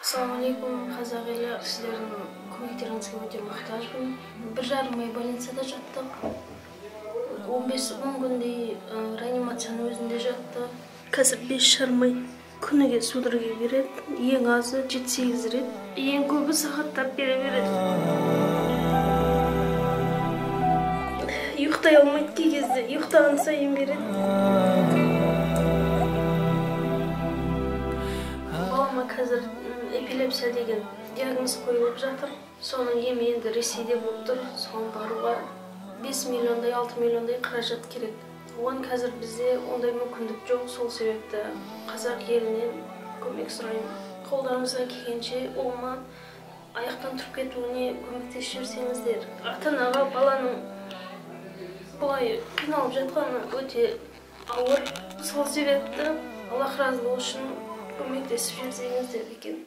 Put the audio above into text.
Ассалаумалейкум, қазақ елі. Сіздердің көмектеріңізге өте мұқтажбын. 1,5 ай больницада жаттық. 15-10 күндей реанимацияның өзінде жатты. Қазір 5,5 ай күніге судорога береді. Ең азы 7-8 рет. Ең көбі сағаттап бере береді. Ұйықтай алмайды кей кезде, ұйықтаған сайын береді. Балама қазір эпилепсия деген диагноз қойылып жатыр. Соның емі енді Ресейде болып тұр. Соған баруға 5 миллиондай, 6 миллиондай қаражат керек. Оған қазір бізде ондай мүмкіндік жоқ. Сол себепті қазақ елінен көмек сұраймын. Қолдарыңыздан келгенше ұлыма аяқтан тұрып кетуіне көмектесіп жіберсеңіздер. Ата-анаға баланың бұлай қиналып жатқаны өте ауыр. Сол себепті Аллах разылығы үшін көмектесіп жіберсеңіздер екен.